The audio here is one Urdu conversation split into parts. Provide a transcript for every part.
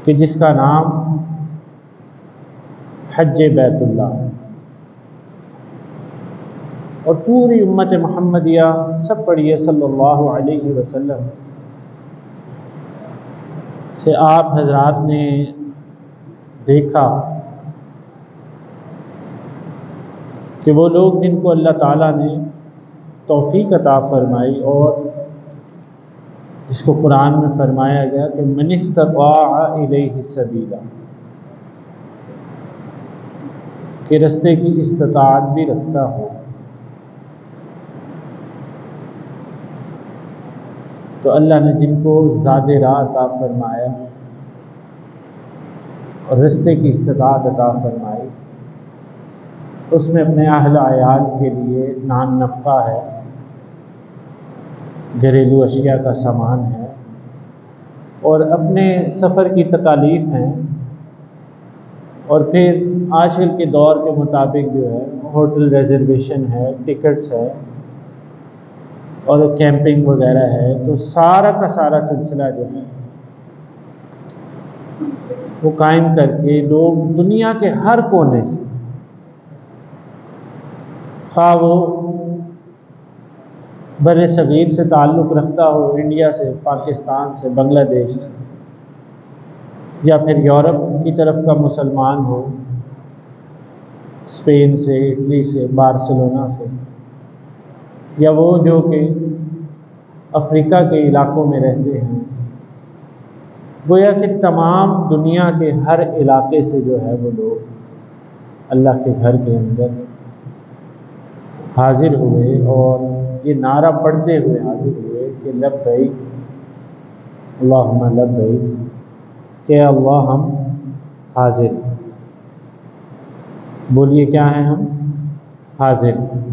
کہ جس کا نام حج بیت اللہ ہے، اور پوری امت محمدیہ سب پڑھیے صلی اللہ علیہ وسلم سے آپ حضرات نے دیکھا کہ وہ لوگ جن کو اللہ تعالیٰ نے توفیق عطا فرمائی، اور جس کو قرآن میں فرمایا گیا کہ من استطاع الیہ سبیلا، کہ رستے کی استطاعت بھی رکھتا ہو، تو اللہ نے جن کو زاد راہ عطا فرمایا اور رستے کی استطاعت عطا فرمائی، اس میں اپنے اہل عیال کے لیے نان نفقہ ہے، گھریلو اشیاء کا سامان ہے، اور اپنے سفر کی تکالیف ہیں، اور پھر آج کل کے دور کے مطابق جو ہے ہوٹل ریزرویشن ہے، ٹکٹس ہے، اور کیمپنگ وغیرہ ہے، تو سارا کا سارا سلسلہ جو ہے وہ قائم کر کے لوگ دنیا کے ہر کونے سے، خواہ وہ بر صغیر سے تعلق رکھتا ہو، انڈیا سے، پاکستان سے، بنگلہ دیش سے، یا پھر یورپ کی طرف کا مسلمان ہو، اسپین سے، اٹلی سے، بارسلونا سے، یا وہ جو کہ افریقہ کے علاقوں میں رہتے ہیں، گویا کہ تمام دنیا کے ہر علاقے سے جو ہے وہ لوگ اللہ کے گھر کے اندر حاضر ہوئے، اور یہ نعرہ پڑھتے ہوئے حاضر ہوئے کہ لبیک اللہم لبیک، کہ اللہ ہم حاضر ہیں۔ بولیے کیا ہیں؟ ہم حاضر ہیں۔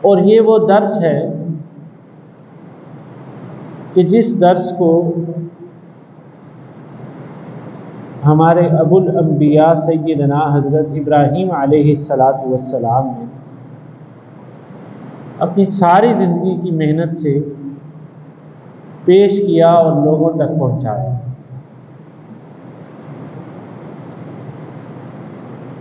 اور یہ وہ درس ہے کہ جس درس کو ہمارے ابو الانبیاء سیدنا حضرت ابراہیم علیہ السلام نے اپنی ساری زندگی کی محنت سے پیش کیا اور لوگوں تک پہنچایا،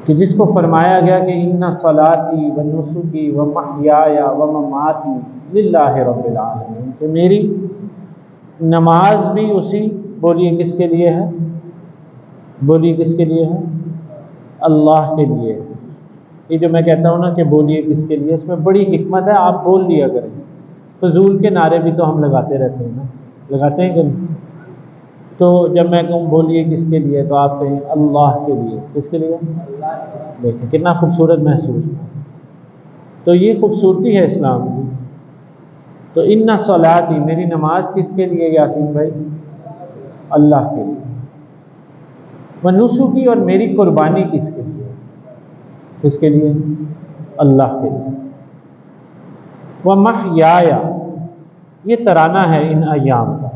کہ جس کو فرمایا گیا کہ ان صلاتی و نسکی و محیای و مماتی للہ رب العالمین، کہ میری نماز بھی اسی، بولیے کس کے لیے ہے؟ بولیے کس کے لیے ہے؟ اللہ کے لیے ہے۔ یہ جو میں کہتا ہوں نا کہ بولیے کس کے لیے، اس میں بڑی حکمت ہے، آپ بول لیا کریں۔ فضول کے نعرے بھی تو ہم لگاتے رہتے ہیں نا، لگاتے ہیں کہ نہیں؟ تو جب میں کہوں بولیے کس کے لیے، تو آپ کہیں اللہ کے لیے۔ کس کے لیے؟ دیکھیں کتنا خوبصورت محسوس ہے۔ تو یہ خوبصورتی ہے اسلام کی۔ تو ان صلاتی، میری نماز کس کے لیے یاسین بھائی؟ اللہ کے لیے۔ و نسکی، اور میری قربانی کس کے لیے؟ کس کے لیے؟ اللہ کے لیے۔ و محیای، یہ ترانہ ہے ان ایام کا۔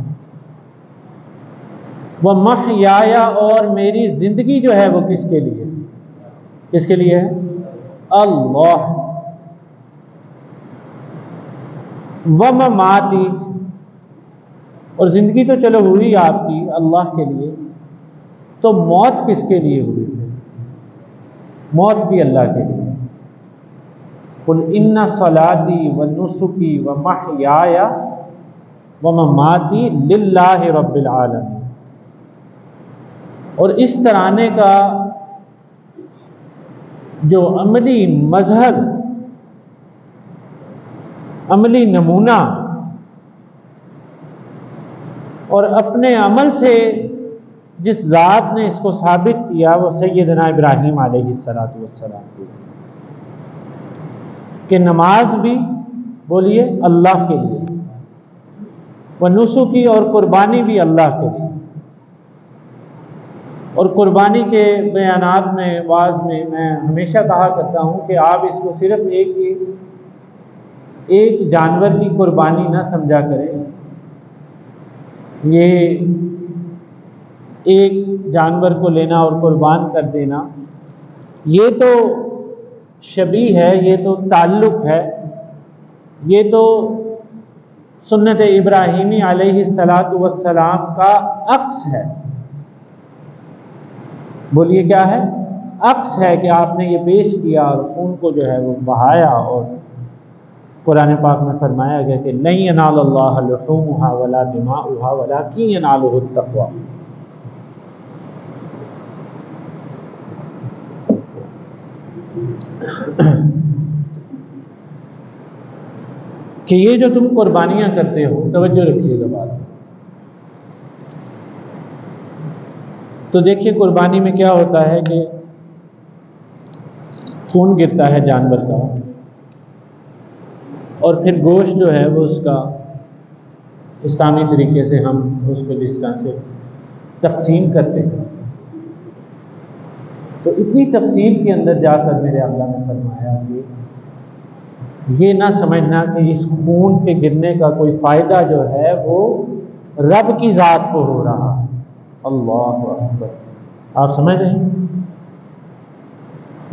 و محیای، اور میری زندگی جو ہے وہ کس کے لیے؟ کس کے لیے ہے؟ اللہ۔ و مماتی، اور زندگی تو چلو ہوئی آپ کی اللہ کے لیے، تو موت کس کے لیے ہوئی ہے؟ موت بھی اللہ کے لیے۔ قل ان صلاتی و نسکی و محیای و مماتی للہ رب العالمین۔ اور اس ترانے کا جو عملی مظہر، عملی نمونہ، اور اپنے عمل سے جس ذات نے اس کو ثابت کیا، وہ سیدنا ابراہیم علیہ السلام کی، کہ نماز بھی بولیے اللہ کے لیے، وہ نسکی، اور قربانی بھی اللہ کے لیے۔ اور قربانی کے بیانات میں، واعظ میں ہمیشہ کہا کرتا ہوں کہ آپ اس کو صرف ایک جانور کی قربانی نہ سمجھا کریں۔ یہ ایک جانور کو لینا اور قربان کر دینا، یہ تو شبیہ ہے، یہ تو تعلق ہے، یہ تو سنت ابراہیمی علیہ السلام کا عکس ہے۔ بولیے کیا ہے؟ عکس ہے کہ آپ نے یہ پیش کیا اور خون کو جو ہے وہ بہایا، اور قرآن پاک میں فرمایا گیا کہ لن ینال اللہ لحومها ولا دماؤها ولکن ینالہ التقوی۔ کہ یہ جو تم قربانیاں کرتے ہو، توجہ رکھیے گا بات، تو دیکھیے قربانی میں کیا ہوتا ہے کہ خون گرتا ہے جانور کا، اور پھر گوشت جو ہے وہ اس کا اسلامی طریقے سے ہم اس کو جس طرح سے تقسیم کرتے ہیں، تو اتنی تفصیل کے اندر جا کر میرے اللہ نے فرمایا کہ یہ نہ سمجھنا کہ اس خون کے گرنے کا کوئی فائدہ جو ہے وہ رب کی ذات کو ہو رہا۔ اللہ اکبر، آپ سمجھ رہے ہیں؟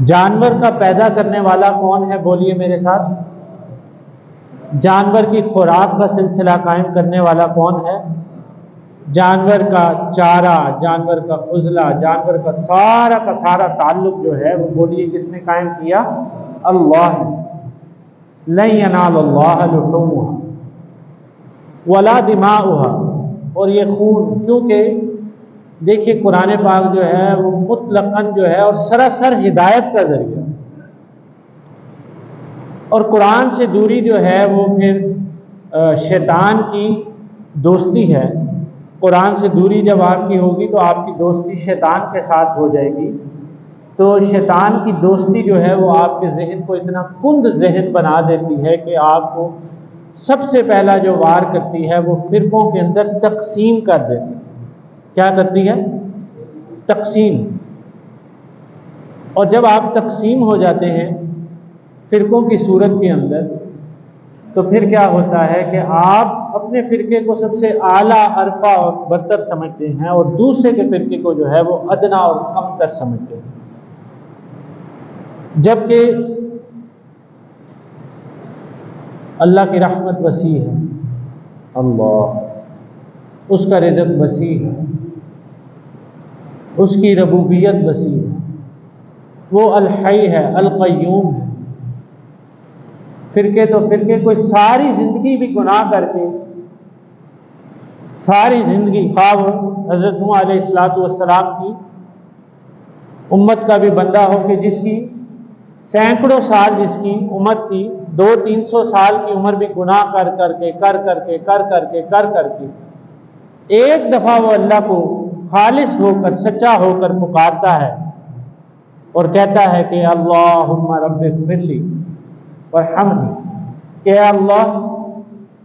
جانور کا پیدا کرنے والا کون ہے؟ بولیے میرے ساتھ۔ جانور کی خوراک کا سلسلہ قائم کرنے والا کون ہے؟ جانور کا چارہ، جانور کا فضلہ، جانور کا سارا تعلق جو ہے وہ بولیے کس نے قائم کیا؟ اللہ نے۔ لن ینال اللہ لحومها ولا دماؤها، اور یہ خون، کیونکہ دیکھیے قرآن پاک جو ہے وہ مطلقاً جو ہے اور سراسر ہدایت کا ذریعہ، اور قرآن سے دوری جو ہے وہ پھر شیطان کی دوستی ہے۔ قرآن سے دوری جب آپ کی ہوگی تو آپ کی دوستی شیطان کے ساتھ ہو جائے گی، تو شیطان کی دوستی جو ہے وہ آپ کے ذہن کو اتنا کند ذہن بنا دیتی ہے کہ آپ کو سب سے پہلا جو وار کرتی ہے وہ فرقوں کے اندر تقسیم کر دیتی ہے۔ کیا کرتی ہے؟ تقسیم۔ اور جب آپ تقسیم ہو جاتے ہیں فرقوں کی صورت کے اندر، تو پھر کیا ہوتا ہے کہ آپ اپنے فرقے کو سب سے اعلیٰ، عرفہ اور برتر سمجھتے ہیں، اور دوسرے کے فرقے کو جو ہے وہ ادنا اور کم تر سمجھتے ہیں، جبکہ اللہ کی رحمت وسیع ہے، اللہ، اس کا رزق وسیع ہے، اس کی ربوبیت وسیع ہے، وہ الحی ہے، القیوم ہے۔ فرقے تو فرقے کوئی ساری زندگی بھی گناہ کر کے، ساری زندگی، خواب حضرت نوح علیہ السلام کی امت کا بھی بندہ ہو کہ جس کی سینکڑوں سال جس کی عمر تھی، 200-300 سال کی عمر بھی گناہ کر کے ایک دفعہ وہ اللہ کو خالص ہو کر، سچا ہو کر پکارتا ہے اور کہتا ہے کہ اللہم رب اغفر لی وارحمنی، کہ اے اللہ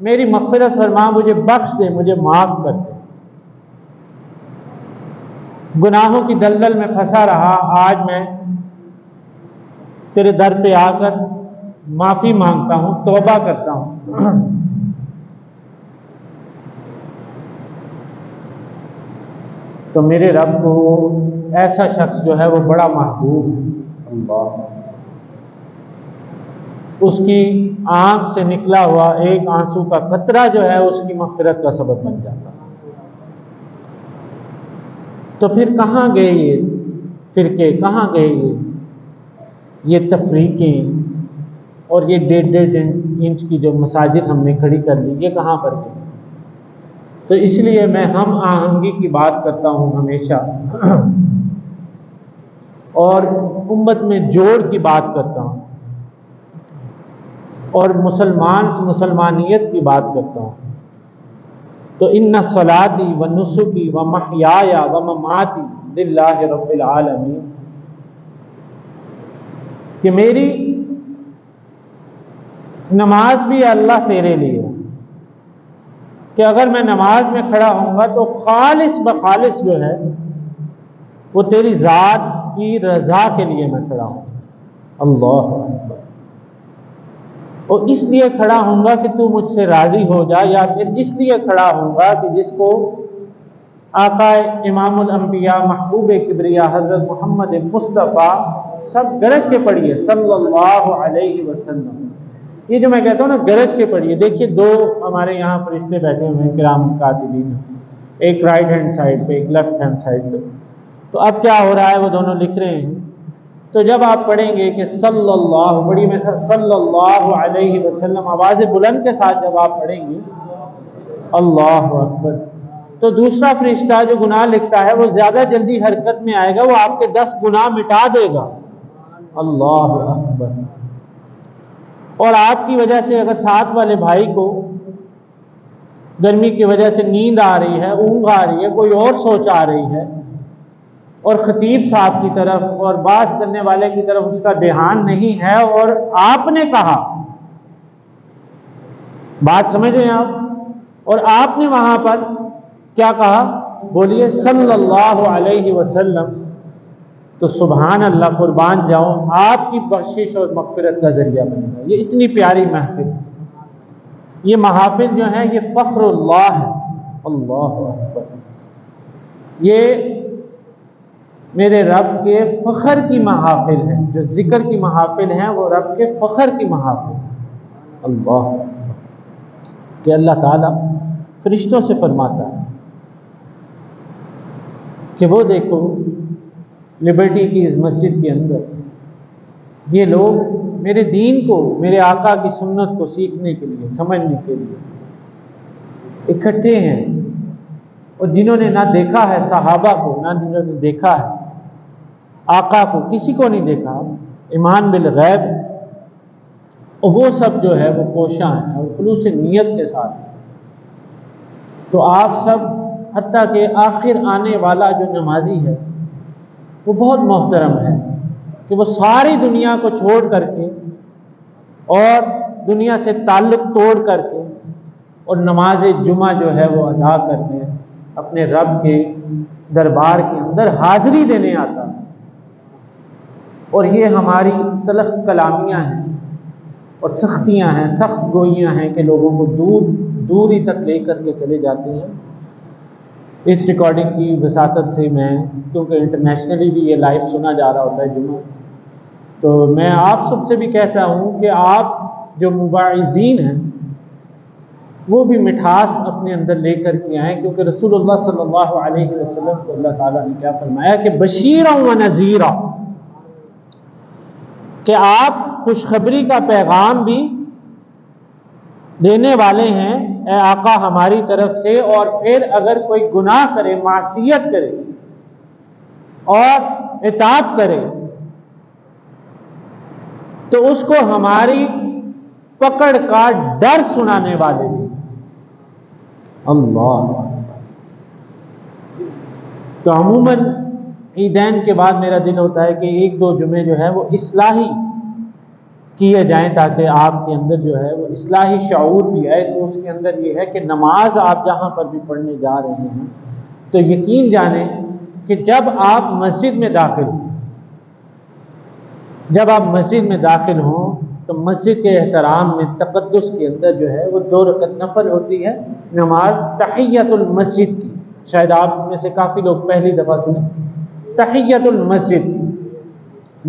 میری مغفرت فرما، مجھے بخش دے، مجھے معاف کر دے۔ گناہوں کی دلدل میں پھنسا رہا، آج میں تیرے در پہ آ کر معافی مانگتا ہوں، توبہ کرتا ہوں۔ تو میرے رب کو ایسا شخص جو ہے وہ بڑا محبوب ہے، اللہ، اس کی آنکھ سے نکلا ہوا ایک آنسو کا قطرہ جو ہے اس کی مغفرت کا سبب بن جاتا۔ تو پھر کہاں گئے یہ فرقے، کہاں گئے یہ تفریقیں، اور یہ 1.5 انچ کی جو مساجد ہم نے کھڑی کر لی، یہ کہاں پر گئی؟ تو اس لیے میں ہم آہنگی کی بات کرتا ہوں ہمیشہ، اور امت میں جوڑ کی بات کرتا ہوں، اور مسلمان سے مسلمانیت کی بات کرتا ہوں۔ تو ان صلاتی و نسکی و محیای و مماتی للہ رب العالمین، کہ میری نماز بھی اللہ تیرے لیے، کہ اگر میں نماز میں کھڑا ہوں گا تو خالص بخالص جو ہے وہ تیری ذات کی رضا کے لیے میں کھڑا ہوں، اللہ اکبر، اور اس لیے کھڑا ہوں گا کہ تو مجھ سے راضی ہو جا، یا پھر اس لیے کھڑا ہوں گا کہ جس کو آقا امام الانبیاء محبوب کبریا حضرت محمد مصطفیٰ، سب گرج کے پڑھیے صلی اللہ علیہ وسلم، یہ جو میں کہتا ہوں نا گرج کے پڑھیے۔ دیکھیے 2 ہمارے یہاں فرشتے بیٹھے ہوئے ہیں کرام کاتبین، ایک رائٹ ہینڈ سائڈ پہ، ایک لیفٹ ہینڈ سائڈ پہ، تو اب کیا ہو رہا ہے، وہ دونوں لکھ رہے ہیں. تو جب آپ پڑھیں گے کہ صلی اللہ، بڑی میں صلی اللہ علیہ وسلم، آواز بلند کے ساتھ جب آپ پڑھیں گے اللہ اکبر، تو دوسرا فرشتہ جو گناہ لکھتا ہے وہ زیادہ جلدی حرکت میں آئے گا، وہ آپ کے 10 گناہ مٹا دے گا. اللہ اکبر. اور آپ کی وجہ سے اگر ساتھ والے بھائی کو گرمی کی وجہ سے نیند آ رہی ہے، اونگ آ رہی ہے، کوئی اور سوچ آ رہی ہے، اور خطیب صاحب کی طرف اور باز کرنے والے کی طرف اس کا دھیان نہیں ہے، اور آپ نے کہا، بات سمجھ رہے ہیں آپ، اور آپ نے وہاں پر کیا کہا، بولیے صلی اللہ علیہ وسلم، تو سبحان اللہ، قربان جاؤں، آپ کی بخشش اور مغفرت کا ذریعہ بنے گا. یہ اتنی پیاری محفل، یہ محافل جو ہیں یہ فخر اللہ ہے. اللہ اکبر. یہ میرے رب کے فخر کی محافل ہیں، جو ذکر کی محافل ہیں وہ رب کے فخر کی محافل ہیں. اللہ کہ اللہ تعالیٰ فرشتوں سے فرماتا ہے کہ وہ دیکھو لبرٹی کی اس مسجد کے اندر یہ لوگ میرے دین کو، میرے آقا کی سنت کو سیکھنے کے لیے، سمجھنے کے لیے اکٹھے ہیں، اور جنہوں نے نہ دیکھا ہے صحابہ کو، نہ جنہوں نے دیکھا ہے آقا کو، کسی کو نہیں دیکھا، ایمان بالغیب، اور وہ سب جو ہے وہ کوشاں ہیں اور خلوص نیت کے ساتھ. تو آپ سب، حتیٰ کہ آخر آنے والا جو نمازی ہے وہ بہت محترم ہے کہ وہ ساری دنیا کو چھوڑ کر کے اور دنیا سے تعلق توڑ کر کے اور نماز جمعہ جو ہے وہ ادا کرنے اپنے رب کے دربار کے اندر حاضری دینے آتا ہے. اور یہ ہماری تلخ کلامیاں ہیں اور سختیاں ہیں، سخت گوئیاں ہیں کہ لوگوں کو دوری تک لے کر کے چلے جاتے ہیں. اس ریکارڈنگ کی وساطت سے میں، کیونکہ انٹرنیشنلی بھی یہ لائیو سنا جا رہا ہوتا ہے جمعہ، تو میں آپ سب سے بھی کہتا ہوں کہ آپ جو مواعظین ہیں وہ بھی مٹھاس اپنے اندر لے کر کے آئیں، کیونکہ رسول اللہ صلی اللہ علیہ وسلم کو اللہ تعالیٰ نے کیا فرمایا کہ بشیرا و نذیرا، کہ آپ خوشخبری کا پیغام بھی دینے والے ہیں اے آقا ہماری طرف سے، اور پھر اگر کوئی گناہ کرے، معصیت کرے اور اطاعت کرے تو اس کو ہماری پکڑ کا ڈر سنانے والے بھی. اللہ. تو عموماً عیدین کے بعد میرا دل ہوتا ہے کہ 1-2 جمعے جو ہے وہ اصلاحی کیے جائیں، تاکہ آپ کے اندر جو ہے وہ اصلاحی شعور بھی آئے. تو اس کے اندر یہ ہے کہ نماز آپ جہاں پر بھی پڑھنے جا رہے ہیں تو یقین جانیں کہ جب آپ مسجد میں داخل ہوں تو مسجد کے احترام میں، تقدس کے اندر جو ہے وہ 2 رکعت نفل ہوتی ہے، نماز تحیت المسجد کی. شاید آپ میں سے کافی لوگ پہلی دفعہ سنیں تحیت المسجد،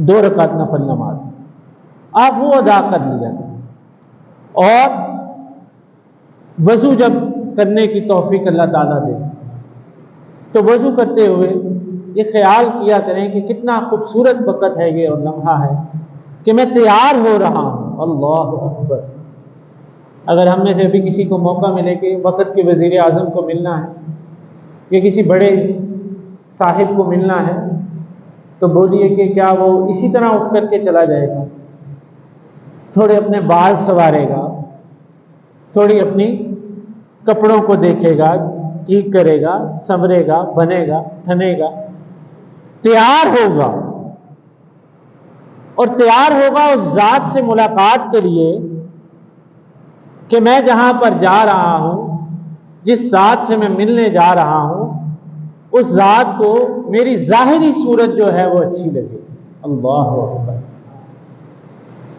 2 رکعت نفل نماز آپ وہ ادا کر لیا کریں. اور وضو جب کرنے کی توفیق اللہ تعالیٰ دے تو وضو کرتے ہوئے یہ خیال کیا کریں کہ کتنا خوبصورت وقت ہے یہ اور لمحہ ہے کہ میں تیار ہو رہا ہوں. اللہ اکبر. اگر ہم میں سے بھی کسی کو موقع ملے کہ وقت کے وزیر اعظم کو ملنا ہے یا کسی بڑے صاحب کو ملنا ہے تو بولیے کہ کیا وہ اسی طرح اٹھ کر کے چلا جائے گا، تھوڑے اپنے بال سنوارے گا، تھوڑی اپنی کپڑوں کو دیکھے گا، ٹھیک کرے گا، سنورے گا، بنے گا، ٹھنے گا، تیار ہوگا، اور تیار ہوگا اس ذات سے ملاقات کے لیے کہ میں جہاں پر جا رہا ہوں، جس ذات سے میں ملنے جا رہا ہوں، اس ذات کو میری ظاہری صورت جو ہے وہ اچھی لگے. اللہ اکبر.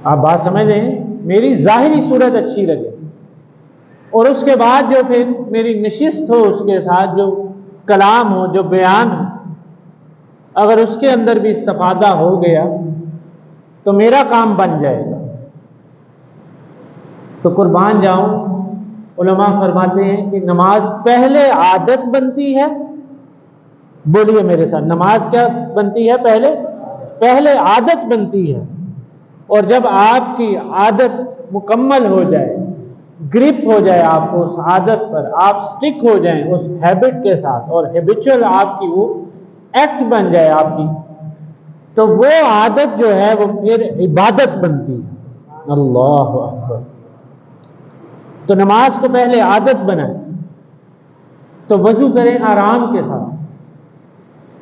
آپ بات سمجھ رہے ہیں، میری ظاہری صورت اچھی لگے، اور اس کے بعد جو پھر میری نشست ہو، اس کے ساتھ جو کلام ہو، جو بیان ہو، اگر اس کے اندر بھی استفادہ ہو گیا تو میرا کام بن جائے گا. تو قربان جاؤں، علماء فرماتے ہیں کہ نماز پہلے عادت بنتی ہے، بولیے میرے ساتھ، نماز کیا بنتی ہے؟ پہلے عادت بنتی ہے، اور جب آپ کی عادت مکمل ہو جائے، گرپ ہو جائے آپ کو اس عادت پر، آپ سٹک ہو جائیں اس ہیبٹ کے ساتھ، اور ہیبچول آپ کی وہ ایکٹ بن جائے آپ کی، تو وہ عادت جو ہے وہ پھر عبادت بنتی ہے۔ اللہ اکبر۔ تو نماز کو پہلے عادت بنائیں، تو وضو کریں آرام کے ساتھ،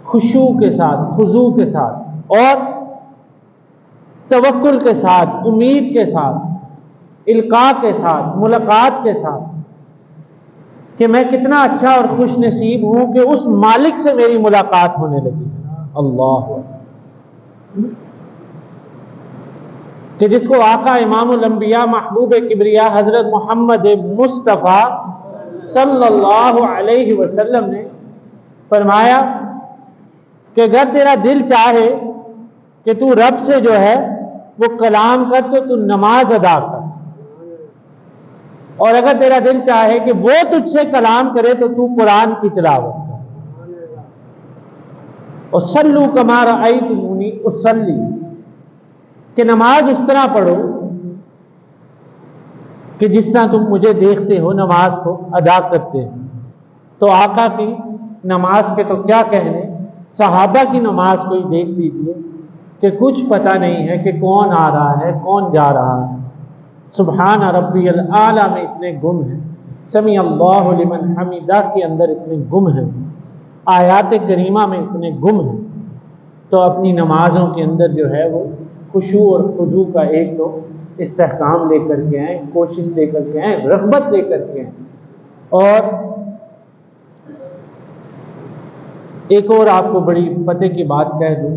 خشوع کے ساتھ، خضوع کے ساتھ، اور توکل کے ساتھ، امید کے ساتھ، القاء کے ساتھ، ملاقات کے ساتھ، کہ میں کتنا اچھا اور خوش نصیب ہوں کہ اس مالک سے میری ملاقات ہونے لگی۔ اللہ، کہ جس کو آقا امام الانبیاء محبوب کبریا حضرت محمد مصطفیٰ صلی اللہ علیہ وسلم نے فرمایا کہ اگر تیرا دل چاہے کہ تو رب سے جو ہے وہ کلام کر تو نماز ادا کر، اور اگر تیرا دل چاہے کہ وہ تجھ سے کلام کرے تو قرآن کی تلاوت کر، اور صلو کما رأیتمونی اصلی، کہ نماز اس طرح پڑھو کہ جس طرح تم مجھے دیکھتے ہو نماز کو ادا کرتے ہو۔ تو آقا کی نماز کے تو کیا کہنے، صحابہ کی نماز کو ہی دیکھ لیجیے کہ کچھ پتہ نہیں ہے کہ کون آ رہا ہے کون جا رہا ہے۔ سبحان ربی الاعلیٰ میں اتنے گم ہیں، سمیع اللہ لمن حمیدہ کے اندر اتنے گم ہیں، آیات کریمہ میں اتنے گم ہیں۔ تو اپنی نمازوں کے اندر جو ہے وہ خشوع اور خضوع کا ایک تو استحکام لے کر کے آئیں، کوشش لے کر کے آئیں، رغبت لے کر کے آئیں۔ اور ایک اور آپ کو بڑی پتے کی بات کہہ دوں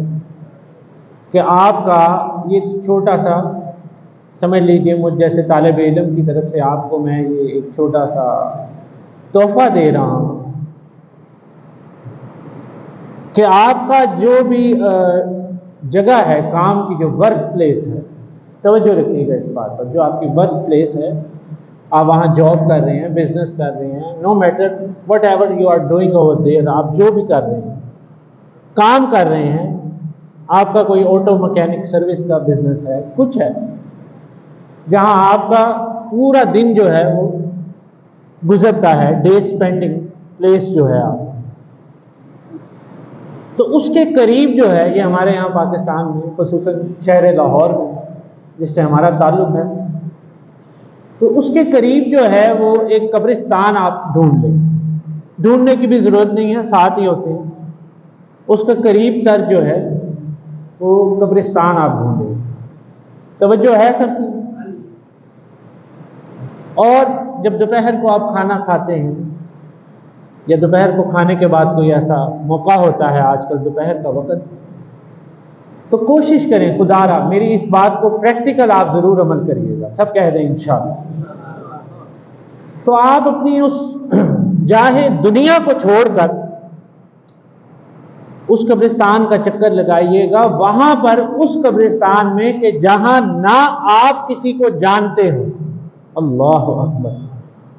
کہ آپ کا یہ چھوٹا سا، سمجھ لیجئے مجھ جیسے طالب علم کی طرف سے آپ کو میں یہ ایک چھوٹا سا تحفہ دے رہا ہوں کہ آپ کا جو بھی جگہ ہے کام کی، جو ورک پلیس ہے، توجہ رکھیے گا اس بات پر، جو آپ کی ورک پلیس ہے، آپ وہاں جاب کر رہے ہیں، بزنس کر رہے ہیں، no matter whatever you are doing over there, آپ جو بھی کر رہے ہیں، کام کر رہے ہیں، آپ کا کوئی آٹو مکینک سروس کا بزنس ہے، کچھ ہے جہاں آپ کا پورا دن جو ہے وہ گزرتا ہے، ڈے اسپینڈنگ پلیس جو ہے آپ، تو اس کے قریب جو ہے، یہ ہمارے یہاں پاکستان میں خصوصاً شہر لاہور میں جس سے ہمارا تعلق ہے، تو اس کے قریب جو ہے وہ ایک قبرستان آپ ڈھونڈ لیں، ڈھونڈنے کی بھی ضرورت نہیں ہے، ساتھ ہی ہوتے ہیں، اس کا قریب تر جو ہے وہ قبرستان آپ ڈھونڈیں۔ توجہ ہے سب کی؟ اور جب دوپہر کو آپ کھانا کھاتے ہیں، یا دوپہر کو کھانے کے بعد کوئی ایسا موقع ہوتا ہے، آج کل دوپہر کا وقت، تو کوشش کریں خدا را میری اس بات کو پریکٹیکل آپ ضرور عمل کریے گا، سب کہہ دیں انشاءاللہ۔ تو آپ اپنی اس جاہے دنیا کو چھوڑ کر اس قبرستان کا چکر لگائیے گا، وہاں پر اس قبرستان میں کہ جہاں نہ آپ کسی کو جانتے ہو، اللہ اکبر،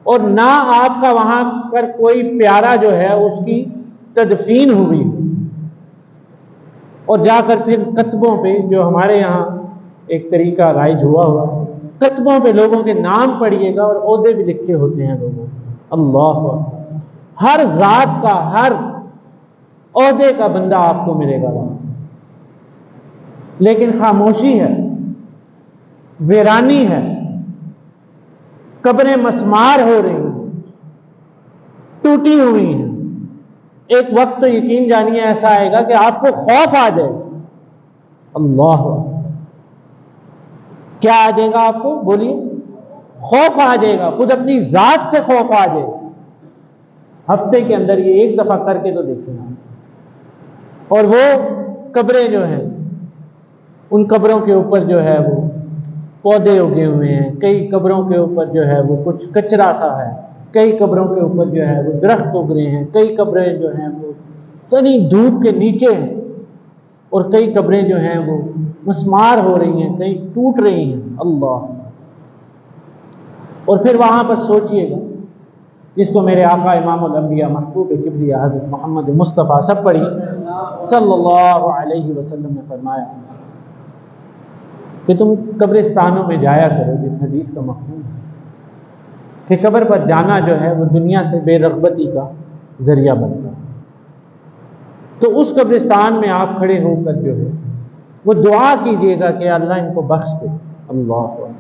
اور نہ آپ کا وہاں پر کوئی پیارا جو ہے اس کی تدفین ہوئی، اور جا کر پھر کتبوں پہ، جو ہمارے یہاں ایک طریقہ رائج ہوا کتبوں پہ لوگوں کے نام پڑھیے گا، اور عہدے بھی لکھے ہوتے ہیں لوگوں، اللہ اکبر، ہر ذات کا، ہر عہدے کا بندہ آپ کو ملے گا وہاں، لیکن خاموشی ہے، ویرانی ہے، قبریں مسمار ہو رہی ہیں، ٹوٹی ہوئی ہیں۔ ایک وقت تو یقین جانیے ایسا آئے گا کہ آپ کو خوف آ جائے گا، اللہ کیا آ جائے گا آپ کو؟ بولیے، خوف آ جائے گا، خود اپنی ذات سے خوف آ جائے گا۔ ہفتے کے اندر یہ ایک دفعہ کر کے تو دیکھیں آپ، اور وہ قبریں جو ہیں، ان قبروں کے اوپر جو ہے وہ پودے اگے ہوئے ہیں، کئی قبروں کے اوپر جو ہے وہ کچھ کچرا سا ہے، کئی قبروں کے اوپر جو ہے وہ درخت اگ رہے ہیں، کئی قبریں جو ہیں وہ سنی دھوپ کے نیچے ہیں، اور کئی قبریں جو ہیں وہ مسمار ہو رہی ہیں، کئی ٹوٹ رہی ہیں، اللہ۔ اور پھر وہاں پر سوچئے گا جس کو میرے آقا امام الانبیاء محبوب کبریا حضرت محمد مصطفیٰ سب پڑھی صلی اللہ علیہ وسلم نے فرمایا کہ تم قبرستانوں میں جایا کرو، جس حدیث کا مفہوم ہے کہ قبر پر جانا جو ہے وہ دنیا سے بے رغبتی کا ذریعہ بنتا ہے۔ تو اس قبرستان میں آپ کھڑے ہو کر جو ہے وہ دعا کیجئے گا کہ اللہ ان کو بخش دے۔ اللہ اکبر،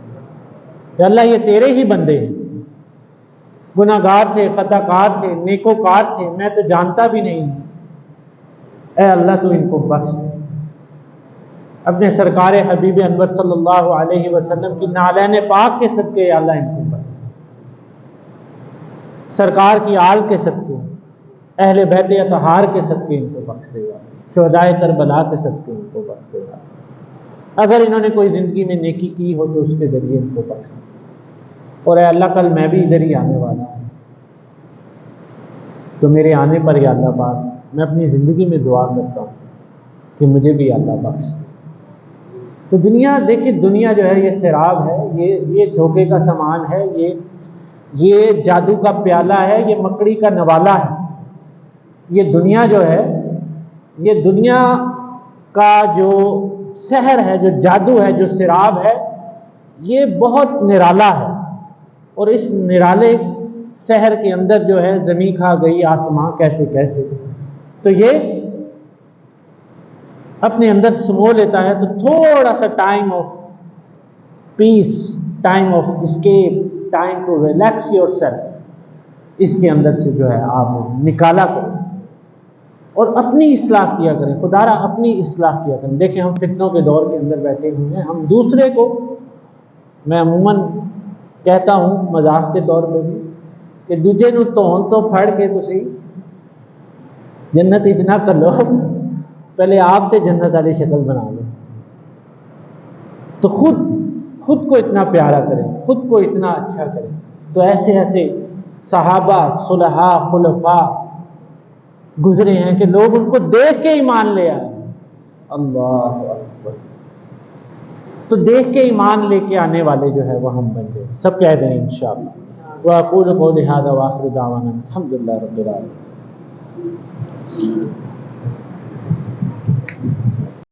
کہ اللہ یہ تیرے ہی بندے ہیں، گناہ گار تھے، خطا کار تھے، نیکوکار تھے، میں تو جانتا بھی نہیں ہوں، اے اللہ تو ان کو بخش دے۔ اپنے سرکار حبیب انور صلی اللہ علیہ وسلم کی نالین پاک کے صدقے اللہ ان کو بخش دے، سرکار کی آل کے صدقے، اہل بیت اطہار کے صدقے ان کو بخش دے گا، شہدائے کربلا کے صدقے ان کو بخش دے گا۔ اگر انہوں نے کوئی زندگی میں نیکی کی ہو تو اس کے ذریعے ان کو بخش دے۔ اور اے اللہ کل میں بھی ادھر ہی آنے والا ہوں، تو میرے آنے پر یا اللہ پاک میں اپنی زندگی میں دعا کرتا ہوں کہ مجھے بھی اللہ بخش۔ تو دنیا دیکھیے، دنیا جو ہے یہ سراب ہے، یہ دھوکے کا سامان ہے، یہ جادو کا پیالہ ہے، یہ مکڑی کا نوالا ہے۔ یہ دنیا جو ہے، یہ دنیا کا جو سحر ہے، جو جادو ہے، جو سراب ہے، یہ بہت نرالا ہے۔ اور اس نرالے سحر کے اندر جو ہے زمین کھا گئی آسماں کیسے کیسے، تو یہ اپنے اندر سمو لیتا ہے۔ تو تھوڑا سا time of peace, time of escape, time to relax yourself, اس کے اندر سے جو ہے آپ نکالا کریں اور اپنی اصلاح کیا کریں، خدارا اپنی اصلاح کیا کریں۔ دیکھیں ہم فتنوں کے دور کے اندر بیٹھے ہوئے ہیں، ہم دوسرے کو، میں عموماً کہتا ہوں مذاق کے طور پہ بھی کہ دوجے نو تون تو پھڑ کے تسی جنت اس نہ کر لو، پہلے آپ تے جنت والی شکل بنا لو۔ تو خود کو اتنا پیارا کریں، خود کو اتنا اچھا کریں۔ تو ایسے ایسے صحابہ، صلحاء، خلفاء گزرے ہیں کہ لوگ ان کو دیکھ کے ایمان لے آئے۔ اللہ اکبر، تو دیکھ کے ایمان لے کے آنے والے جو ہے وہ ہم بن گئے، سب کہہ دیں انشاءاللہ۔ وَأَقُولُ قَوْلِي هَٰذَا وَآخِرُ دَعْوَانَا الْحَمْدُ لِلَّهِ رَبِّ الْعَالَمِينَ۔